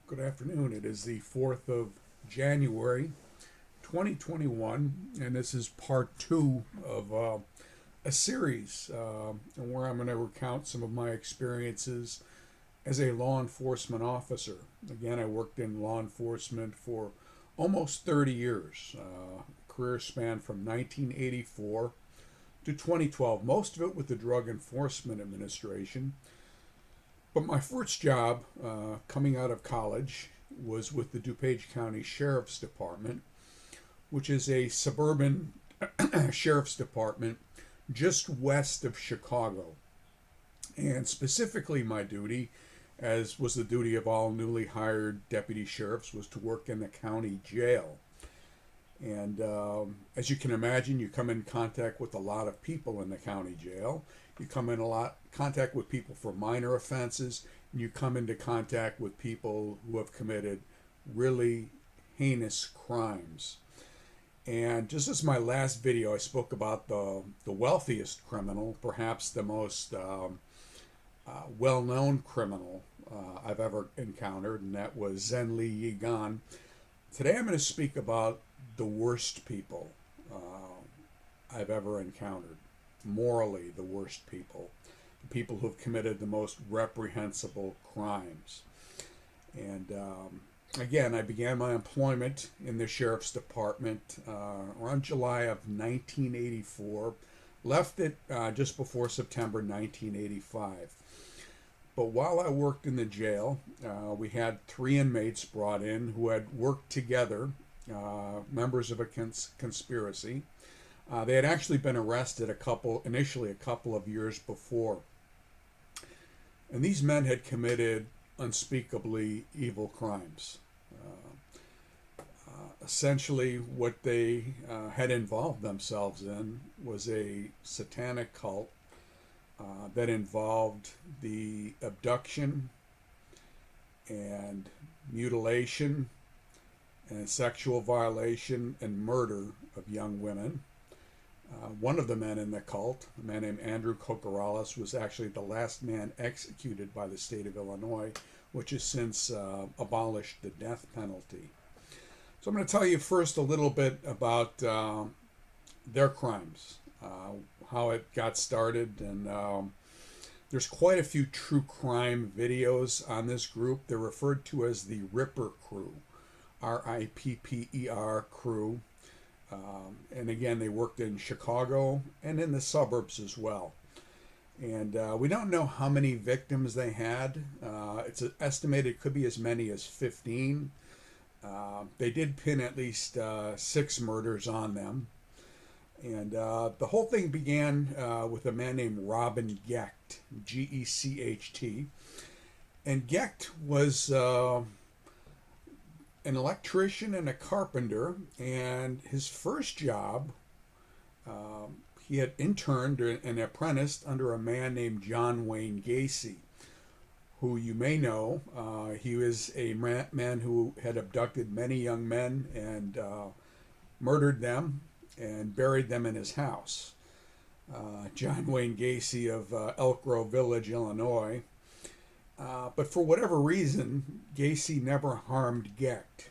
Good afternoon. It is the 4th of January, 2021, and this is part two of a series where I'm going to recount some of my experiences as a law enforcement officer. Again, I worked in law enforcement for almost 30 years, career span from 1984 to 2012, most of it with the Drug Enforcement Administration. But my first job coming out of college was with the DuPage County Sheriff's Department, which is a suburban sheriff's department just west of Chicago. And specifically, my duty, as was the duty of all newly hired deputy sheriffs, was to work in the county jail. And as you can imagine, you come in contact with a lot of people in the county jail. You come in a lot contact with people for minor offenses, and you come into contact with people who have committed really heinous crimes. And just as my last video, I spoke about the wealthiest criminal, perhaps the most well-known criminal I've ever encountered, and that was Zen Lee Yigan. Today I'm going to speak about the worst people I've ever encountered. Morally, the worst people. The people who've committed the most reprehensible crimes. And again, I began my employment in the Sheriff's Department around July of 1984. Left it just before September 1985. But while I worked in the jail, we had 3 inmates brought in who had worked together, members of a conspiracy. They had actually been arrested initially a couple of years before. And these men had committed unspeakably evil crimes. Essentially, what they had involved themselves in was a satanic cult that involved the abduction and mutilation and sexual violation and murder of young women. One of the men in the cult, a man named Andrew Kokorales, was actually the last man executed by the state of Illinois, which has since abolished the death penalty. So I'm going to tell you first a little bit about their crimes, how it got started, and there's quite a few true crime videos on this group. They're referred to as the Ripper Crew, RIPPER crew. And again, they worked in Chicago and in the suburbs as well. And we don't know how many victims they had. It's estimated it could be as many as 15. They did pin at least 6 murders on them. And the whole thing began with a man named Robin Gecht, Gecht. And Gecht was an electrician and a carpenter, and his first job, he had interned and apprenticed under a man named John Wayne Gacy, who you may know. He was a man who had abducted many young men and murdered them and buried them in his house. John Wayne Gacy of Elk Grove Village, Illinois. But for whatever reason, Gacy never harmed Gecht.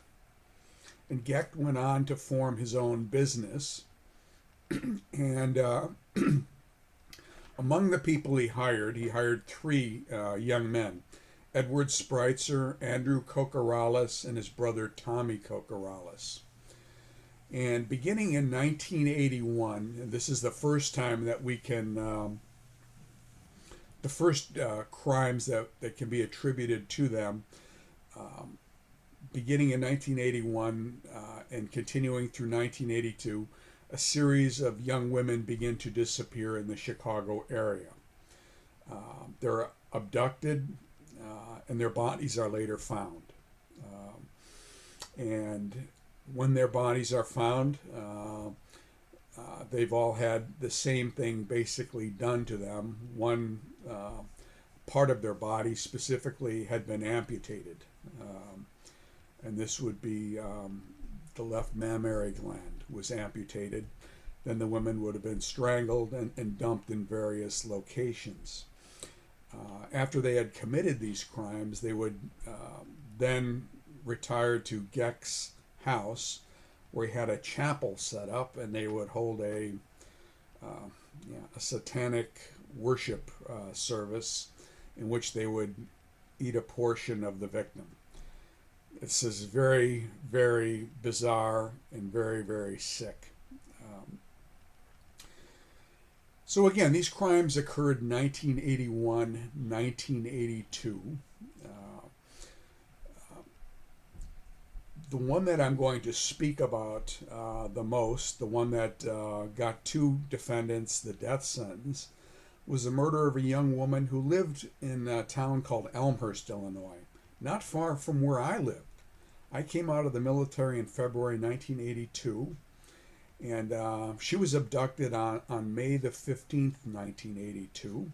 And Gecht went on to form his own business. And among the people he hired 3 young men: Edward Spreitzer, Andrew Kokorales, and his brother Tommy Kokorales. And beginning in 1981, and this is the first time that we can the first crimes that can be attributed to them, beginning in 1981 and continuing through 1982, a series of young women begin to disappear in the Chicago area. They're abducted and their bodies are later found. And when their bodies are found, they've all had the same thing basically done to them. One part of their body specifically had been amputated, and this would be the left mammary gland was amputated. Then the women would have been strangled and dumped in various locations. After they had committed these crimes, they would then retired to Geck's house, where he had a chapel set up, and they would hold a satanic worship service in which they would eat a portion of the victim. This is very, very bizarre and very, very sick. So again, these crimes occurred in 1981, 1982. The one that I'm going to speak about the most, the one that got two defendants the death sentence, was the murder of a young woman who lived in a town called Elmhurst, Illinois, not far from where I lived. I came out of the military in February 1982, and she was abducted on May the 15th, 1982.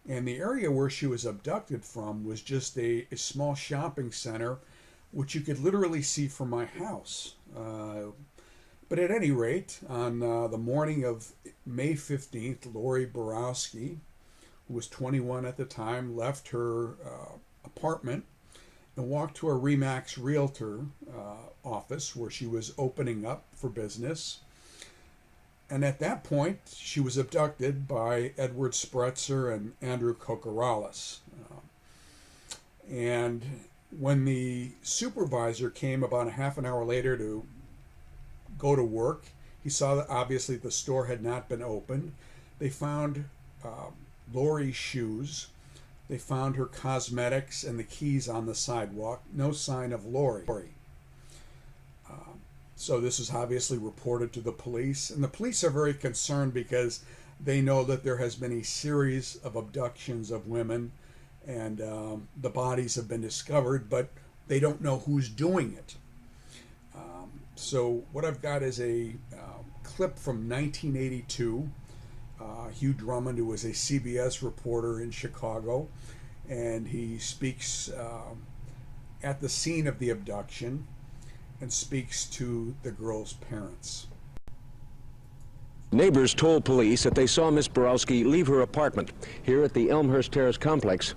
And the area where she was abducted from was just a small shopping center, which you could literally see from my house. But at any rate, on the morning of May 15th, Lori Borowski, who was 21 at the time, left her apartment and walked to a RE/MAX realtor office where she was opening up for business. And at that point, she was abducted by Edward Spretzer and Andrew Kokorales. And when the supervisor came about a half an hour later to go to work, he saw that obviously the store had not been opened. They found Lori's shoes. They found her cosmetics and the keys on the sidewalk. No sign of Lori. So this is obviously reported to the police. And the police are very concerned because they know that there has been a series of abductions of women, and the bodies have been discovered, but they don't know who's doing it. So what I've got is a clip from 1982. Hugh Drummond, who was a CBS reporter in Chicago, and he speaks at the scene of the abduction and speaks to the girl's parents. Neighbors told police that they saw Miss Borowski leave her apartment here at the Elmhurst Terrace complex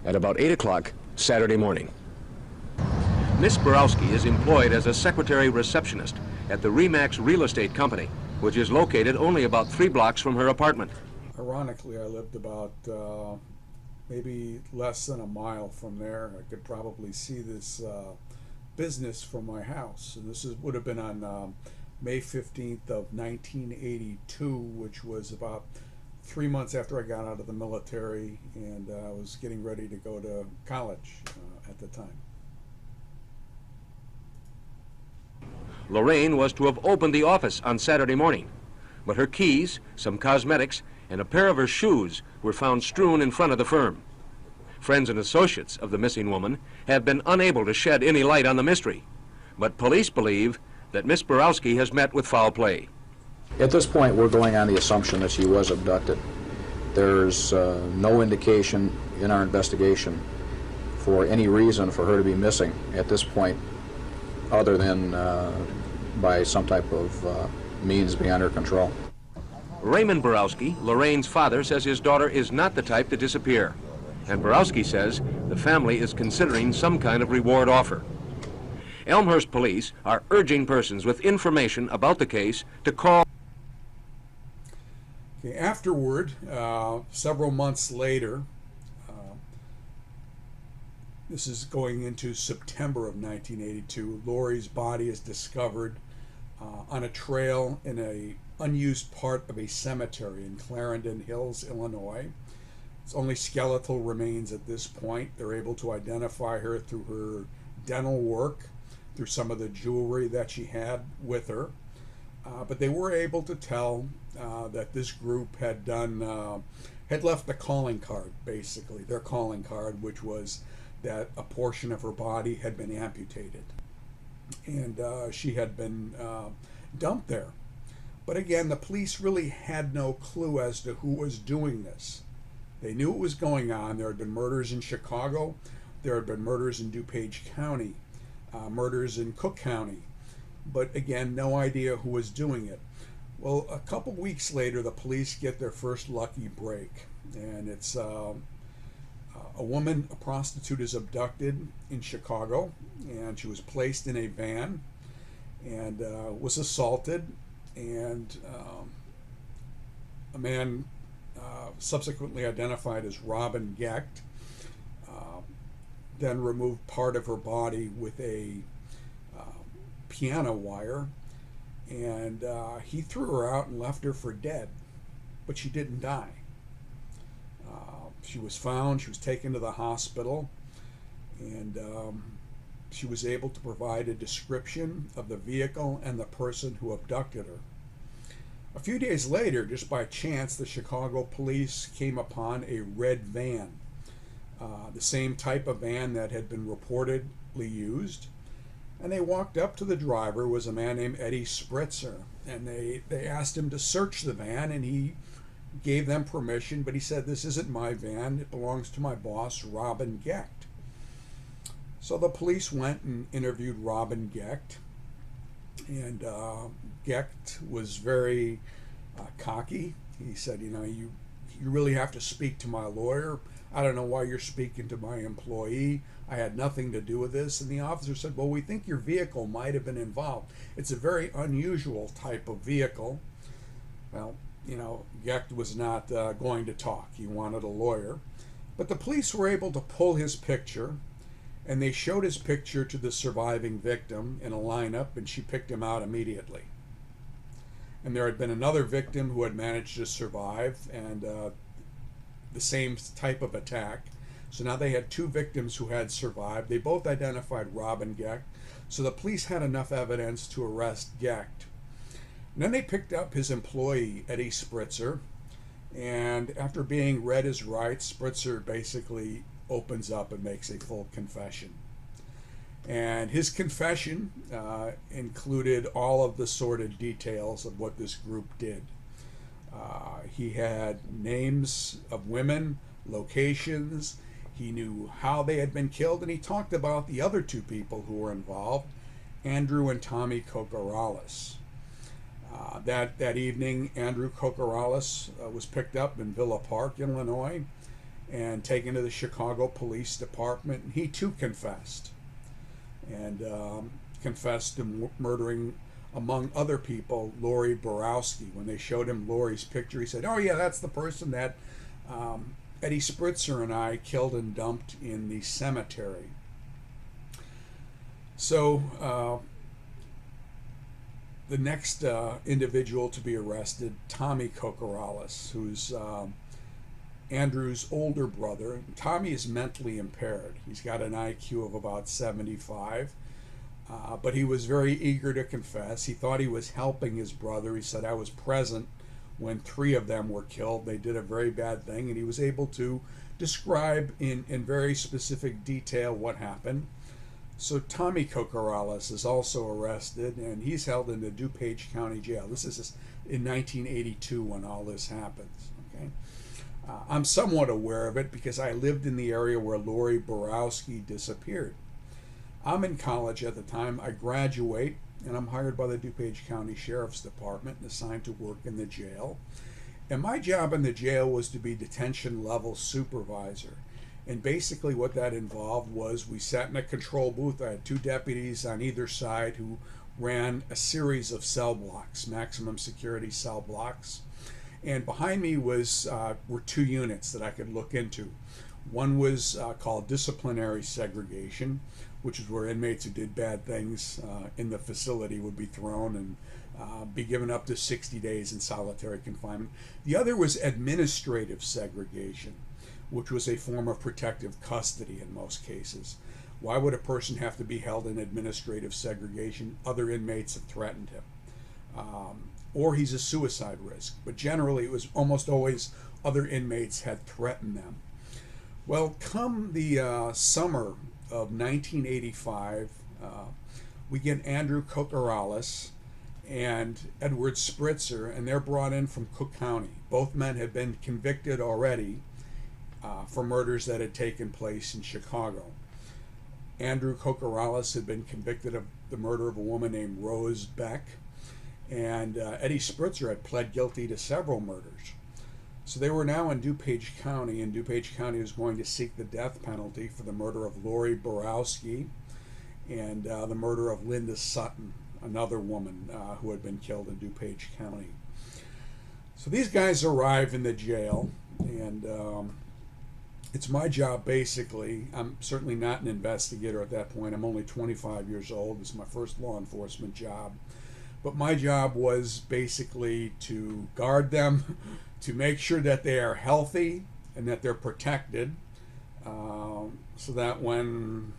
at about 8 o'clock Saturday morning. Miss Borowski is employed as a secretary receptionist at the RE/MAX real estate company, which is located only about 3 blocks from her apartment. Ironically, I lived about maybe less than a mile from there. I could probably see this business from my house. And this would have been on May 15th of 1982, which was about 3 months after I got out of the military, and I was getting ready to go to college at the time. Lorraine was to have opened the office on Saturday morning, but her keys, some cosmetics, and a pair of her shoes were found strewn in front of the firm. Friends and associates of the missing woman have been unable to shed any light on the mystery, but police believe that Miss Borowski has met with foul play. At this point, we're going on the assumption that she was abducted. There's no indication in our investigation for any reason for her to be missing at this point, other than by some type of means beyond her control. Raymond Borowski, Lorraine's father, says his daughter is not the type to disappear, and Borowski says the family is considering some kind of reward offer. Elmhurst police are urging persons with information about the case to call. Okay, afterward, several months later, this is going into September of 1982, Lori's body is discovered on a trail in an unused part of a cemetery in Clarendon Hills, Illinois. It's only skeletal remains at this point. They're able to identify her through her dental work, through some of the jewelry that she had with her. But they were able to tell that this group had left a calling card, basically, their calling card, which was that a portion of her body had been amputated. And she had been dumped there. But again, the police really had no clue as to who was doing this. They knew what was going on. There had been murders in Chicago. There had been murders in DuPage County, murders in Cook County. But again, no idea who was doing it. Well, a couple weeks later, the police get their first lucky break. And it's A prostitute, is abducted in Chicago, and she was placed in a van and was assaulted, and a man subsequently identified as Robin Gecht then removed part of her body with a piano wire, and he threw her out and left her for dead, but she didn't die. She was found, she was taken to the hospital, and she was able to provide a description of the vehicle and the person who abducted her. A few days later, just by chance, the Chicago police came upon a red van, the same type of van that had been reportedly used. And they walked up to the driver, was a man named Eddie Spritzer, and they asked him to search the van, and he gave them permission, but he said, "This isn't my van, it belongs to my boss, Robin Gecht." So the police went and interviewed Robin Gecht, and Gecht was very cocky. He said, you really have to speak to my lawyer. I don't know why you're speaking to my employee. I had nothing to do with this. And the officer said, "Well, we think your vehicle might have been involved. It's a very unusual type of vehicle." Well, Gecht was not going to talk. He wanted a lawyer. But the police were able to pull his picture, and they showed his picture to the surviving victim in a lineup, and she picked him out immediately. And there had been another victim who had managed to survive, and the same type of attack. So now they had two victims who had survived. They both identified Robin Gecht, so the police had enough evidence to arrest Gecht. And then they picked up his employee, Eddie Spritzer, and after being read his rights, Spritzer basically opens up and makes a full confession. And his confession included all of the sordid details of what this group did. He had names of women, locations, he knew how they had been killed, and he talked about the other two people who were involved, Andrew and Tommy Kokorales. That evening, Andrew Kokorales was picked up in Villa Park, Illinois, and taken to the Chicago Police Department. And he too confessed, and confessed to murdering, among other people, Lori Borowski. When they showed him Lori's picture, he said, "Oh yeah, that's the person that Eddie Spritzer and I killed and dumped in the cemetery." So the next individual to be arrested, Tommy Kokorales, who's Andrew's older brother. Tommy is mentally impaired. He's got an IQ of about 75, but he was very eager to confess. He thought he was helping his brother. He said, "I was present when 3 of them were killed. They did a very bad thing," and he was able to describe in very specific detail what happened. So Tommy Kokorales is also arrested, and he's held in the DuPage County Jail. This is in 1982 when all this happens. Okay, I'm somewhat aware of it because I lived in the area where Lori Borowski disappeared. I'm in college at the time. I graduate, and I'm hired by the DuPage County Sheriff's Department and assigned to work in the jail. And my job in the jail was to be detention level supervisor. And basically what that involved was we sat in a control booth. I had 2 deputies on either side who ran a series of cell blocks, maximum security cell blocks. And behind me were 2 units that I could look into. One was called disciplinary segregation, which is where inmates who did bad things in the facility would be thrown and be given up to 60 days in solitary confinement. The other was administrative segregation, which was a form of protective custody in most cases. Why would a person have to be held in administrative segregation? Other inmates have threatened him. Or he's a suicide risk. But generally, it was almost always other inmates had threatened them. Well, come the summer of 1985, we get Andrew Kokorales and Edward Spritzer, and they're brought in from Cook County. Both men had been convicted already for murders that had taken place in Chicago. Andrew Kokorales had been convicted of the murder of a woman named Rose Beck, and Eddie Spritzer had pled guilty to several murders. So they were now in DuPage County, and DuPage County was going to seek the death penalty for the murder of Lori Borowski and the murder of Linda Sutton, another woman who had been killed in DuPage County. So these guys arrive in the jail, and it's my job, basically. I'm certainly not an investigator at that point. I'm only 25 years old. This is my first law enforcement job. But my job was basically to guard them, to make sure that they are healthy and that they're protected, so that when,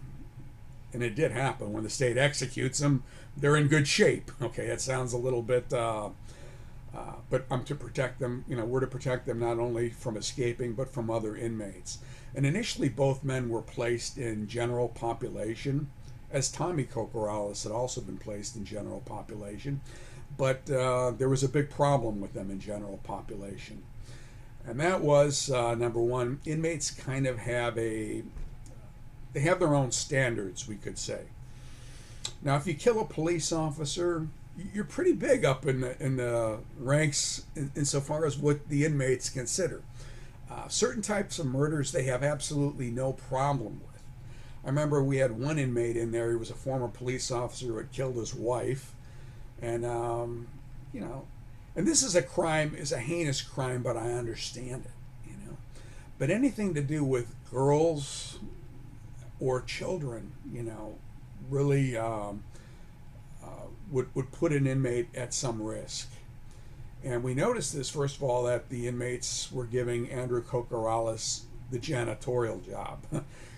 and it did happen, when the state executes them, they're in good shape. Okay, it sounds a little bit, but I'm to protect them, we're to protect them not only from escaping, but from other inmates. And initially, both men were placed in general population, as Tommy Kokorales had also been placed in general population. But there was a big problem with them in general population. And that was, number one, inmates kind of have they have their own standards, we could say. Now, if you kill a police officer, you're pretty big up in the ranks insofar as what the inmates consider. Certain types of murders they have absolutely no problem with. I remember we had one inmate in there. He was a former police officer who had killed his wife, and and this is a crime, is a heinous crime, but I understand it, But anything to do with girls or children, really would put an inmate at some risk. And we noticed this, first of all, that the inmates were giving Andrew Kokorales the janitorial job.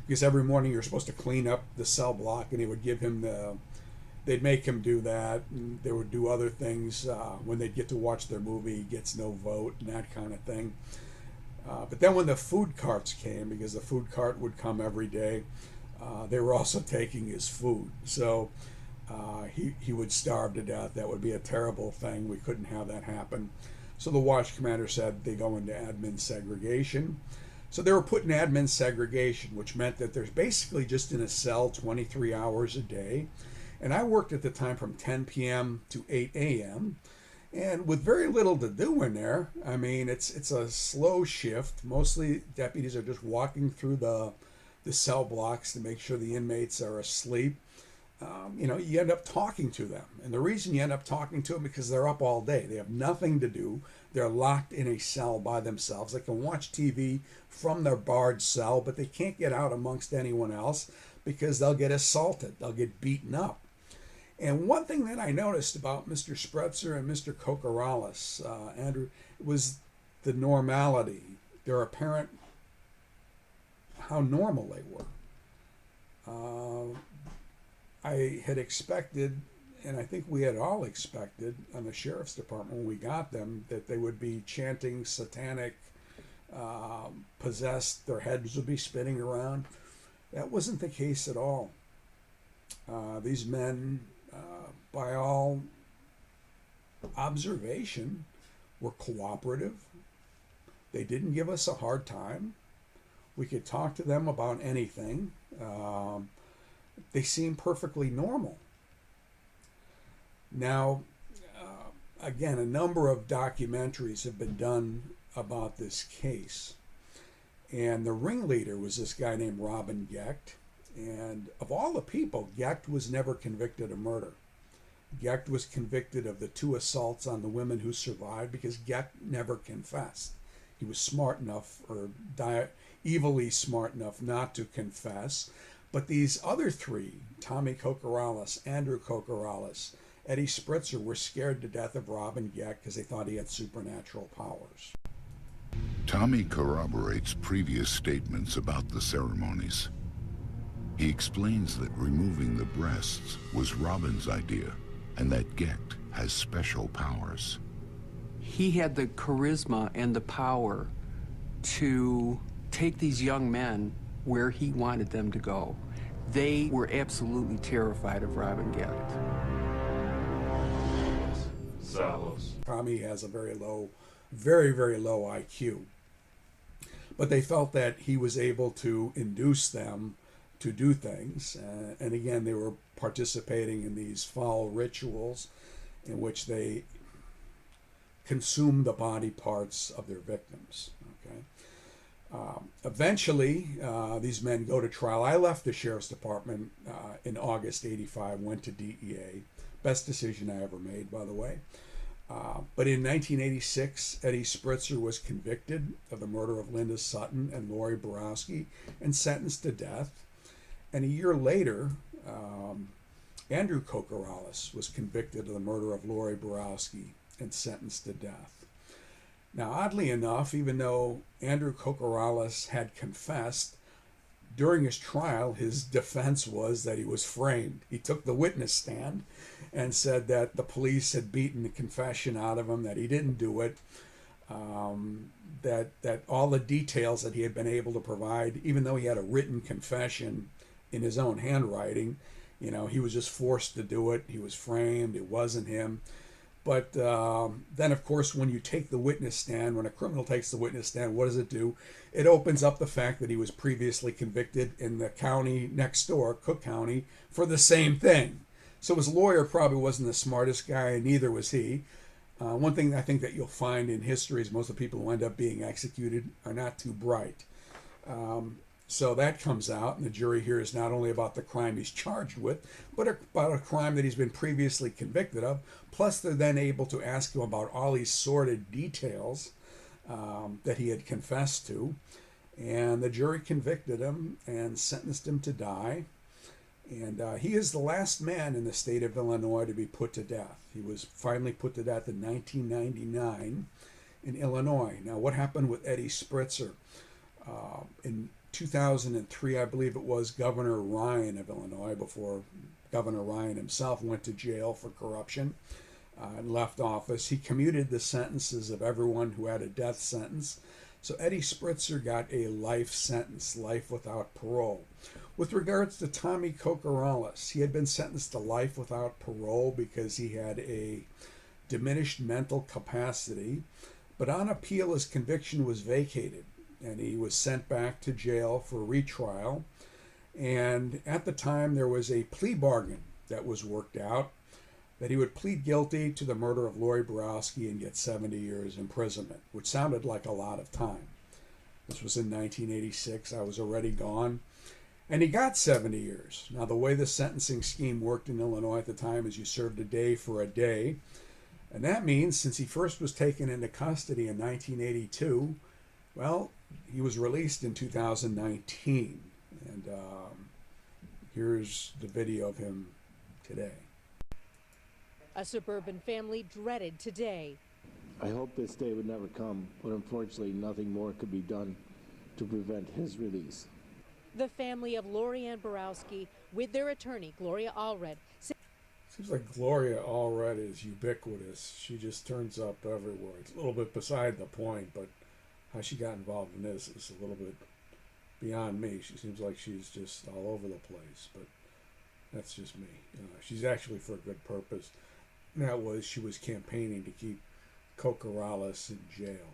Because every morning you're supposed to clean up the cell block, and he would give him they'd make him do that, and they would do other things. When they'd get to watch their movie, he gets no vote, and that kind of thing. But then when the food carts came, because the food cart would come every day, they were also taking his food. So he would starve to death. That would be a terrible thing. We couldn't have that happen. So the watch commander said they go into admin segregation. So they were put in admin segregation, which meant that they're basically just in a cell 23 hours a day. And I worked at the time from 10 p.m. to 8 a.m. And with very little to do in there. I mean, it's a slow shift. Mostly deputies are just walking through the cell blocks to make sure the inmates are asleep. You end up talking to them. And the reason you end up talking to them is because they're up all day. They have nothing to do. They're locked in a cell by themselves. They can watch TV from their barred cell, but they can't get out amongst anyone else because they'll get assaulted. They'll get beaten up. And one thing that I noticed about Mr. Spretzer and Mr. Kokorales, Andrew, was the normality, their apparent, how normal they were. I had expected, and I think we had all expected on the sheriff's department when we got them, that they would be chanting satanic, possessed, their heads would be spinning around. That wasn't the case at all. These men, by all observation, were cooperative. They didn't give us a hard time. We could talk to them about anything. They seemed perfectly normal. Now, again, a number of documentaries have been done about this case. And the ringleader was this guy named Robin Gecht. And of all the people, Gecht was never convicted of murder. Gecht was convicted of the 2 assaults on the women who survived because Gecht never confessed. He was smart enough, or evilly smart enough, not to confess. But these other 3, Tommy Kokorales, Andrew Kokorales, Eddie Spritzer, were scared to death of Robin Gecht because they thought he had supernatural powers. Tommy corroborates previous statements about the ceremonies. He explains that removing the breasts was Robin's idea, and that Gecht has special powers. He had the charisma and the power to take these young men where he wanted them to go. They were absolutely terrified of Robin Gecht. Tommy has a very low, very, very low IQ. But they felt that he was able to induce them to do things. And again, they were participating in these foul rituals in which they consume the body parts of their victims. Okay. Eventually, these men go to trial. I left the sheriff's department in August '85, went to DEA. Best decision I ever made, by the way. But in 1986, Eddie Spritzer was convicted of the murder of Linda Sutton and Lori Borowski and sentenced to death. And a year later, Andrew Kokorales was convicted of the murder of Lori Borowski and sentenced to death. Now, oddly enough, even though Andrew Kokorales had confessed, during his trial, his defense was that he was framed. He took the witness stand and said that the police had beaten the confession out of him, that he didn't do it, that all the details that he had been able to provide, even though he had a written confession in his own handwriting, he was just forced to do it. He was framed. It wasn't him. But then, of course, when you take the witness stand, when a criminal takes the witness stand, what does it do? It opens up the fact that he was previously convicted in the county next door, Cook County, for the same thing. So his lawyer probably wasn't the smartest guy, and neither was he. One thing I think that you'll find in history is most of the people who end up being executed are not too bright. So that comes out, and the jury hears not only about the crime he's charged with, but about a crime that he's been previously convicted of. Plus, they're then able to ask him about all these sordid details that he had confessed to. And the jury convicted him and sentenced him to die. And he is the last man in the state of Illinois to be put to death. He was finally put to death in 1999 in Illinois. Now, what happened with Eddie Spritzer? In 2003, I believe it was, Governor Ryan of Illinois, before Governor Ryan himself went to jail for corruption and left office, he commuted the sentences of everyone who had a death sentence. So Eddie Spritzer got a life sentence, life without parole. With regards to Tommy Kokorales, he had been sentenced to life without parole because he had a diminished mental capacity, but on appeal his conviction was vacated and he was sent back to jail for retrial. And at the time there was a plea bargain that was worked out that he would plead guilty to the murder of Lori Borowski and get 70 years imprisonment, which sounded like a lot of time. This was in 1986. I was already gone. And he got 70 years. Now, the way the sentencing scheme worked in Illinois at the time is you served a day for a day. And that means since he first was taken into custody in 1982, well, he was released in 2019. And here's the video of him today. A suburban family dreaded today. I hope this day would never come, but unfortunately nothing more could be done to prevent his release. The family of Lori Ann Borowski, with their attorney, Gloria Allred. Seems like Gloria Allred is ubiquitous. She just turns up everywhere. It's a little bit beside the point, but how she got involved in this is a little bit beyond me. She seems like she's just all over the place, but that's just me. She's actually for a good purpose. And that was she was campaigning to keep Kokorales in jail.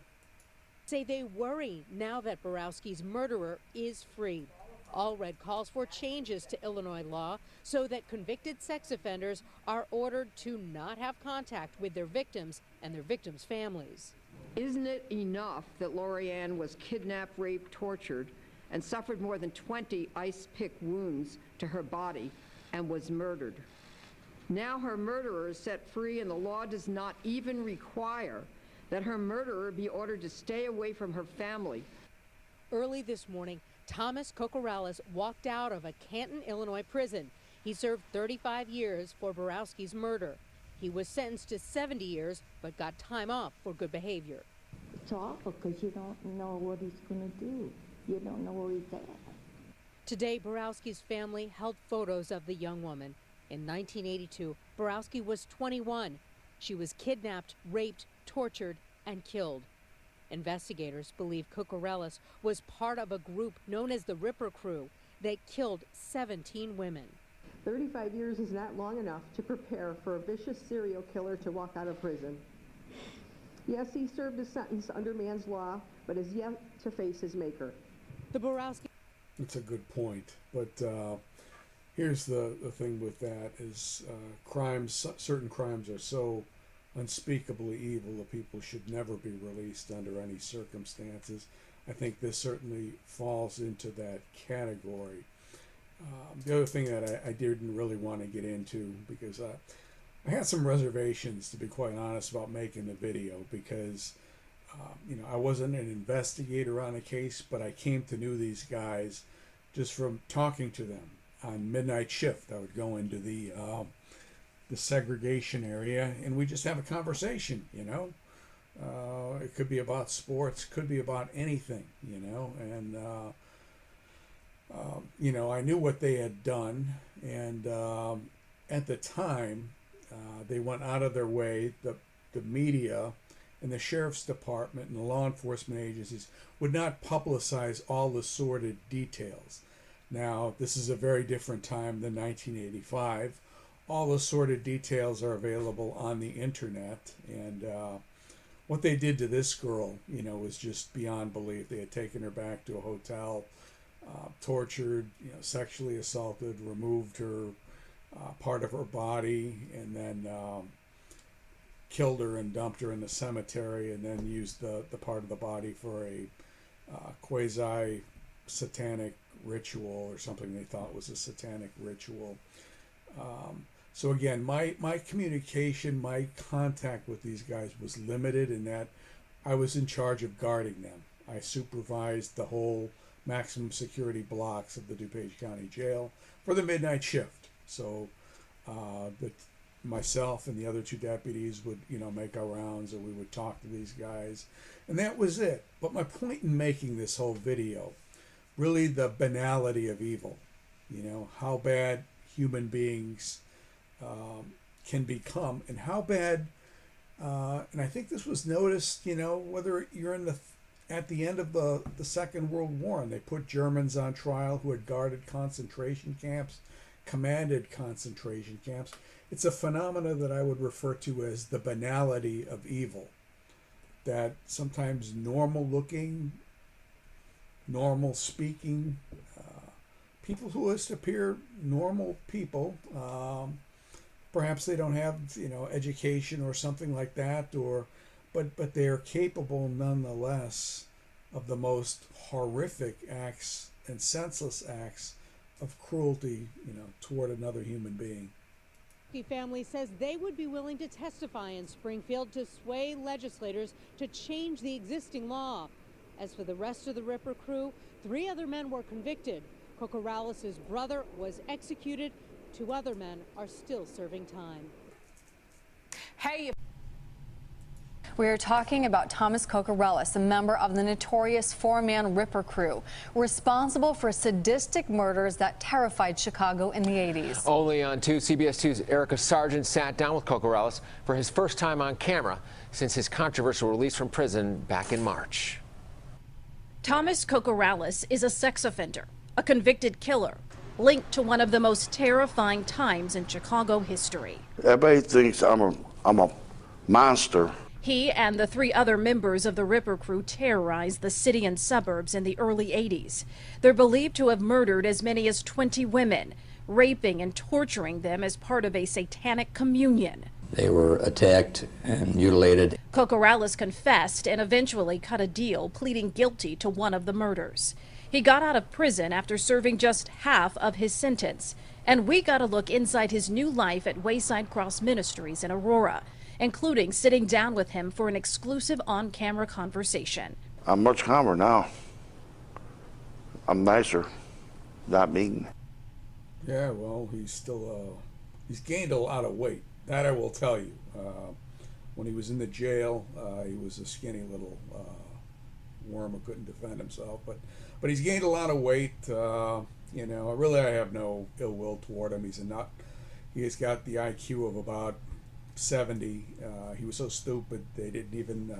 Say they worry now that Borowski's murderer is free. Allred calls for changes to Illinois law so that convicted sex offenders are ordered to not have contact with their victims and their victims' families. Isn't it enough that Lori Ann was kidnapped, raped, tortured, and suffered more than 20 ice pick wounds to her body and was murdered? Now her murderer is set free, and the law does not even require that her murderer be ordered to stay away from her family. Early this morning, Thomas Kokorales walked out of a Canton, Illinois prison. He served 35 years for Borowski's murder. He was sentenced to 70 years, but got time off for good behavior. It's awful because you don't know what he's going to do. You don't know where he's at. Today, Borowski's family held photos of the young woman. In 1982, Borowski was 21. She was kidnapped, raped, tortured, and killed. Investigators believe Kokorales was part of a group known as the Ripper Crew that killed 17 women. 35 years is not long enough to prepare for a vicious serial killer to walk out of prison. Yes, he served his sentence under man's law, but is yet to face his maker. The Borowski... That's a good point, but here's the thing with that is crimes, certain crimes are so unspeakably evil of people should never be released under any circumstances. I think this certainly falls into that category. The other thing that I didn't really want to get into, because I had some reservations, to be quite honest, about making the video, because I wasn't an investigator on a case, but I came to know these guys just from talking to them on midnight shift. I would go into the segregation area, and we just have a conversation. It could be about sports, could be about anything, and I knew what they had done, and at the time, they went out of their way, the media and the sheriff's department and the law enforcement agencies would not publicize all the sordid details. Now, this is a very different time than 1985. All the sordid details are available on the internet, and what they did to this girl, was just beyond belief. They had taken her back to a hotel, tortured, sexually assaulted, removed her part of her body, and then killed her and dumped her in the cemetery, and then used the part of the body for a quasi-satanic ritual, or something they thought was a satanic ritual. So again, my communication, my contact with these guys was limited in that I was in charge of guarding them. I supervised the whole maximum security blocks of the DuPage County Jail for the midnight shift. So myself and the other two deputies would, make our rounds, and we would talk to these guys, and that was it. But my point in making this whole video, really the banality of evil, how bad human beings can become, and how bad, and I think this was noticed, whether you're at the end of the Second World War, and they put Germans on trial who had guarded concentration camps, commanded concentration camps. It's a phenomena that I would refer to as the banality of evil, that sometimes normal looking, normal speaking, people who used to appear normal people, perhaps they don't have, education or something like that, but they are capable nonetheless of the most horrific acts and senseless acts of cruelty, toward another human being. The family says they would be willing to testify in Springfield to sway legislators to change the existing law. As for the rest of the Ripper crew, 3 other men were convicted. Cocorales' brother was executed. 2 other men are still serving time. Hey. We're talking about Thomas Cocorales, a member of the notorious 4-man Ripper crew, responsible for sadistic murders that terrified Chicago in the 80s. Only on 2, CBS 2's Erica Sargent sat down with Cocorales for his first time on camera since his controversial release from prison back in March. Thomas Cocorales is a sex offender, a convicted killer, linked to one of the most terrifying times in Chicago history. Everybody thinks I'm a monster. He and the 3 other members of the Ripper crew terrorized the city and suburbs in the early 80s. They're believed to have murdered as many as 20 women, raping and torturing them as part of a satanic communion. They were attacked and mutilated. Cocorales confessed and eventually cut a deal, pleading guilty to one of the murders. He got out of prison after serving just half of his sentence. And we got a look inside his new life at Wayside Cross Ministries in Aurora, including sitting down with him for an exclusive on-camera conversation. I'm much calmer now. I'm nicer, not mean. Yeah, well, he's still, he's gained a lot of weight. That I will tell you. When he was in the jail, he was a skinny little worm who couldn't defend himself. But he's gained a lot of weight. Really I have no ill will toward him. He's got the IQ of about 70. He was so stupid they didn't even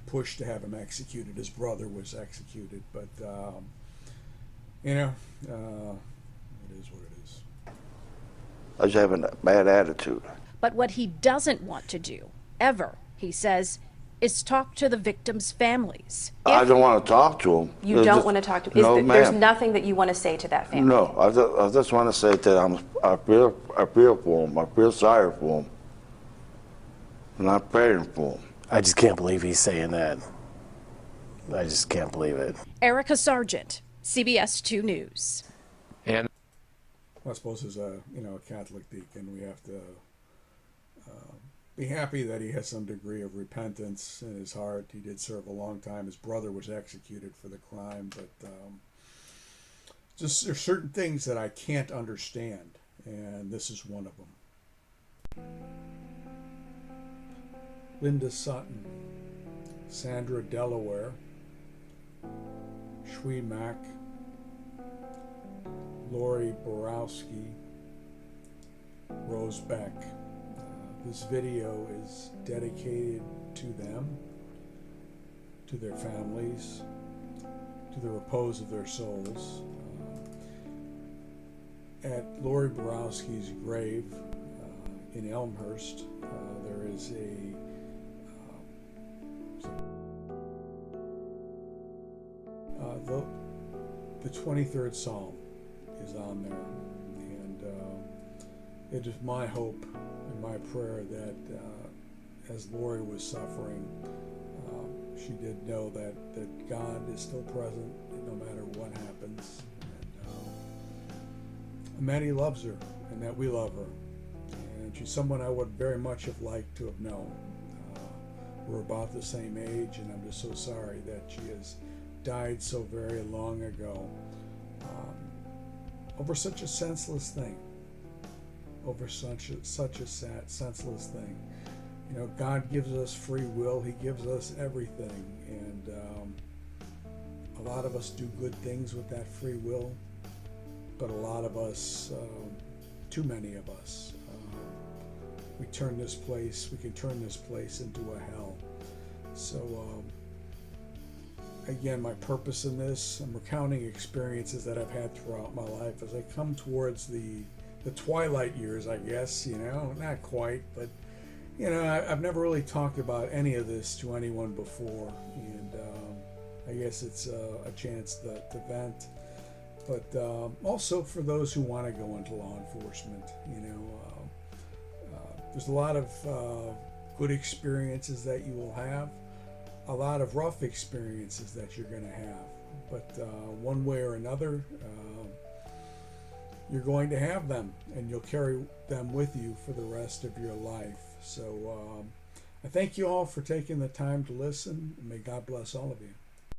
push to have him executed. His brother was executed, but it is what it is. I was having a bad attitude. But what he doesn't want to do, ever, he says, is talk to the victims' families. I don't want to talk to them. You don't want to talk to them? No, there's nothing that you want to say to that family? No, I just want to say that I feel for them. I feel sorry for them. and I'm praying for him. I just can't believe he's saying that. I just can't believe it. Erica Sargent, CBS 2 News. And I suppose as a Catholic deacon, we have to be happy that he has some degree of repentance in his heart. He did serve a long time. His brother was executed for the crime, but just there's certain things that I can't understand, and this is one of them. Linda Sutton, Sandra Delaware, Shui Mack, Lori Borowski, Rose Beck. This video is dedicated to them, to their families, to the repose of their souls. At Lori Borowski's grave in Elmhurst, there is the 23rd Psalm is on there, and it is my hope and my prayer that as Lori was suffering, she did know that God is still present no matter what happens, and that He loves her and that we love her, and she's someone I would very much have liked to have known. We're about the same age, and I'm just so sorry that she has died so very long ago over such a senseless thing, over such a sad, senseless thing. You know, God gives us free will. He gives us everything, and a lot of us do good things with that free will, but a lot of us, too many of us, we can turn this place into a hell. So again, my purpose in this, I'm recounting experiences that I've had throughout my life as I come towards the twilight years, I guess, not quite, but I've never really talked about any of this to anyone before, and I guess it's a chance to vent, but also for those who want to go into law enforcement. There's a lot of good experiences that you will have, a lot of rough experiences that you're going to have, but one way or another, you're going to have them, and you'll carry them with you for the rest of your life. So I thank you all for taking the time to listen, and may God bless all of you.